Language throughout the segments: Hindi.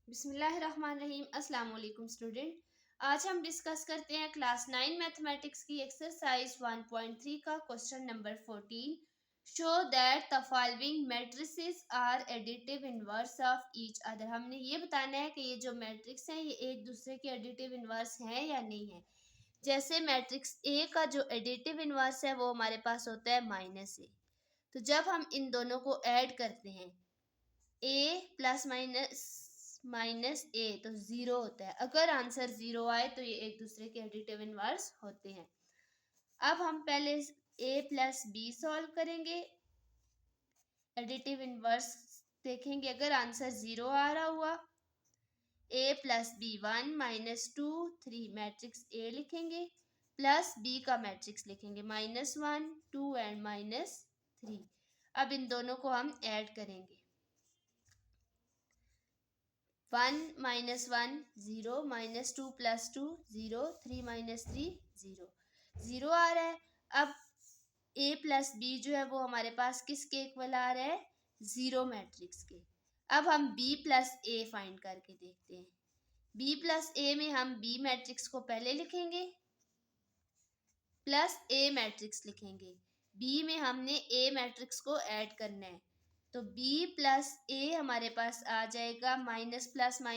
बिस्मिल्लाहिर्रहमानिर्रहीम। अस्सलाम वालेकुम स्टूडेंट। आज हम डिस्कस करते हैं क्लास 9 मैथमेटिक्स की एक्सरसाइज 1.3 का question number 14। Show that the following matrices are additive inverse of each other. हमने ये बताना है कि ये जो मैट्रिक्स हैं ये एक दूसरे के एडिटिव इनवर्स हैं या नहीं है। जैसे मैट्रिक्स ए का जो एडिटिव इनवर्स है वो हमारे पास होता है -a। तो जब हम इन दोनों को ऐड करते हैं ए प्लस माइनस ए तो जीरो होता है। अगर आंसर जीरो आए तो ये एक दूसरे के एडिटिव इनवर्स होते हैं। अब हम पहले ए प्लस बी सॉल्व करेंगे, एडिटिव इनवर्स देखेंगे। अगर आंसर जीरो आ रहा हुआ, ए प्लस बी 1 -2 3 मैट्रिक्स ए लिखेंगे, प्लस बी का मैट्रिक्स लिखेंगे -1 2 एंड -3। अब इन दोनों को हम ऐड करेंगे। 1 - 1 0 -2 + 2 0 3 - 3 0 0 आ रहा है। अब ए प्लस बी जो है वो हमारे पास किसके इक्वल आ रहा है? जीरो मैट्रिक्स के। अब हम बी प्लस ए फाइंड करके देखते हैं। बी प्लस ए में हम बी मैट्रिक्स को पहले लिखेंगे, प्लस ए मैट्रिक्स लिखेंगे। बी में हमने ए मैट्रिक्स को ऐड करना है, तो b प्लस ए हमारे पास आ जाएगा -+- -1 +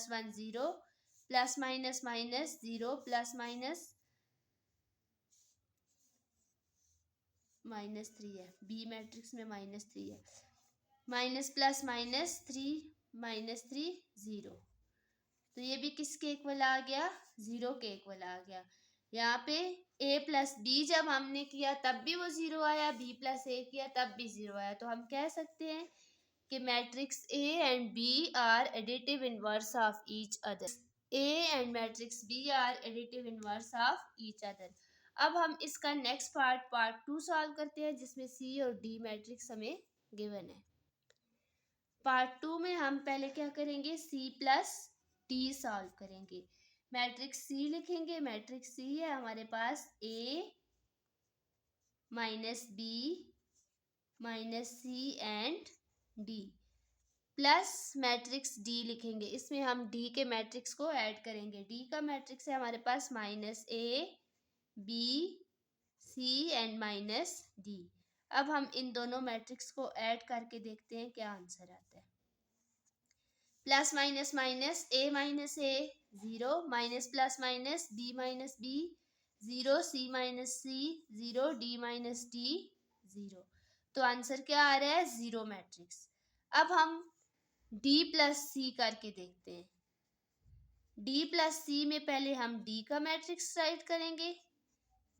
1 0 +- 0 -3 है। बी मैट्रिक्स में -3 है। -+- 3 0। तो ये भी किसके इक्वल आ गया? जीरो के इक्वल आ गया। यहाँ पे ए प्लस बी जब हमने किया तब भी वो जीरो आया, बी प्लस ए किया तब भी जीरो आया। तो हम कह सकते हैं कि matrix A and B are additive inverse of each other. A and matrix B are additive inverse of each other. अब हम इसका नेक्स्ट पार्ट 2 सॉल्व करते हैं, जिसमें सी और डी मैट्रिक्स हमें गिवन है। पार्ट 2 में हम पहले क्या करेंगे? सी प्लस डी सॉल्व करेंगे। मैट्रिक्स सी लिखेंगे। मैट्रिक्स सी है हमारे पास A minus B minus C and D, plus matrix D लिखेंगे। इसमें हम डी के मैट्रिक्स को ऐड करेंगे। डी का मैट्रिक्स है हमारे पास -a B C and -d। अब हम इन दोनों मैट्रिक्स को ऐड करके देखते हैं क्या आंसर आता है। Plus minus minus A minus A 0 minus plus minus B minus B 0 C minus C 0 D minus D 0। तो आंसर क्या आ रहा है? Zero matrix. अब हम डी प्लस सी करके देखते हैं। डी प्लस सी में पहले हम डी का मैट्रिक्स राइट करेंगे,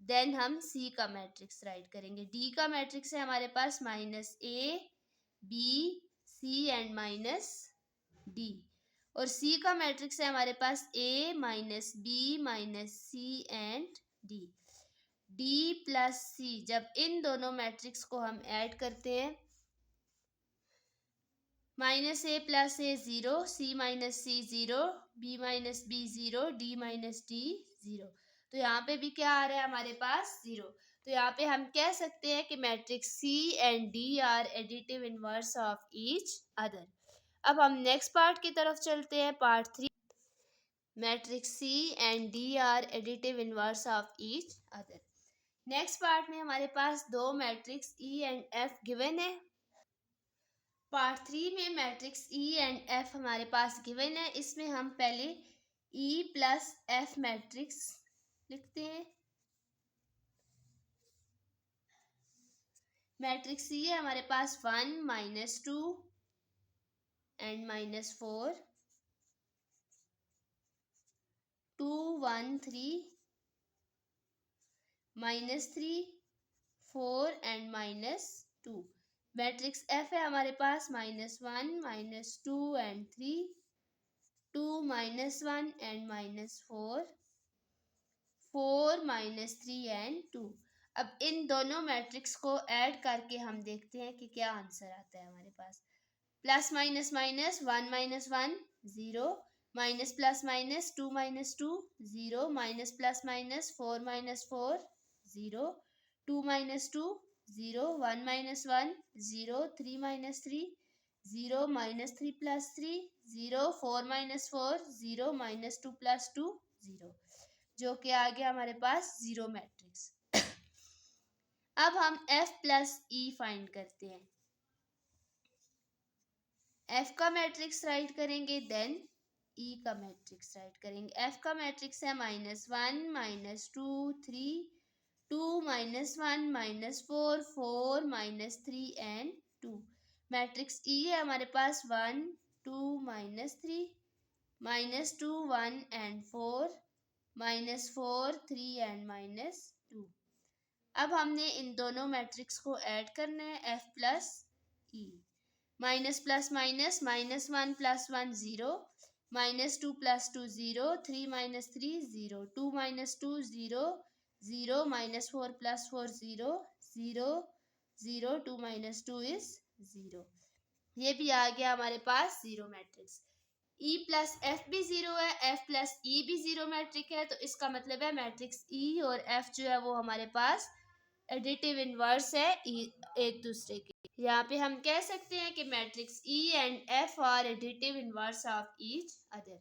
देन हम सी का मैट्रिक्स राइट करेंगे। डी का मैट्रिक्स है हमारे पास -a B C and -d, और सी का मैट्रिक्स है हमारे पास a -b -c and d। D plus C जब इन दोनों मैट्रिक्स को हम ऐड करते हैं, -a + a 0 c -c 0 b -b 0 d -d 0। तो यहाँ पे भी क्या आ रहा है हमारे पास? जीरो। तो यहाँ पे हम कह सकते हैं कि matrix C and D are additive inverse of each other. अब हम नेक्स्ट पार्ट की तरफ चलते हैं, part 3। Matrix C and D are additive inverse of each other. Next part में हमारे पास दो matrix E and F given है। पार्ट 3 में मैट्रिक्स ई एंड एफ हमारे पास गिवन है। इसमें हम पहले ई प्लस एफ मैट्रिक्स लिखते हैं। मैट्रिक्स ई है हमारे पास 1 -2 एंड -4 2 1 3 -3 4 एंड -2। मैट्रिक्स एफ है हमारे पास -1 -2 एंड 3 2 -1 एंड -4 4 -3 एंड 2। अब इन दोनों मैट्रिक्स को ऐड करके हम देखते हैं कि क्या आंसर आता है हमारे पास। Plus minus minus 1 -1 0 minus plus minus 2 -2 0 minus plus minus 4 -4 0 2 -2 0 1 -1 0 3 -3 0 minus 3 plus 3 0, 4 minus 4 0, minus 2 plus 2 0, जो कि आ गया हमारे पास जीरो मैट्रिक्स। अब हम f प्लस ई फाइंड करते हैं। f का मैट्रिक्स राइट करेंगे, देन e का मैट्रिक्स राइट करेंगे। f का मैट्रिक्स है -1 -2 3 2 -1 -4 4 -3 एंड 2। मैट्रिक्स e है हमारे पास 1 2 -3 -2 1 एंड 4 -4 3 एंड -2। अब हमने इन दोनों मैट्रिक्स को ऐड करना है, f plus E. Minus plus minus, -1 plus 1 0, -2 plus 2 0, 3 minus 3 0, 2 minus 2 0 0, -4 plus 4 0 0 0, 2 minus 2 is 0। ये भी आ गया हमारे पास zero matrix. E plus F भी जीरो है, एफ प्लस ई भी जीरो मैट्रिक है, तो इसका मतलब है मैट्रिक्स ई और एफ जो है वो हमारे पास एडिटिव इनवर्स है एक दूसरे के। यहाँ पे हम कह सकते हैं कि matrix E and F R additive inverse of each other.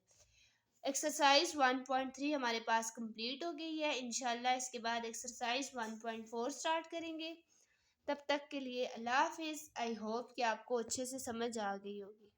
Exercise 1.3 हमारे पास कंप्लीट हो गई है। इंशाल्लाह इसके बाद एक्सरसाइज 1.4 स्टार्ट करेंगे। तब तक के लिए अल्लाह हाफिज़। आई होप कि आपको अच्छे से समझ आ गई होगी।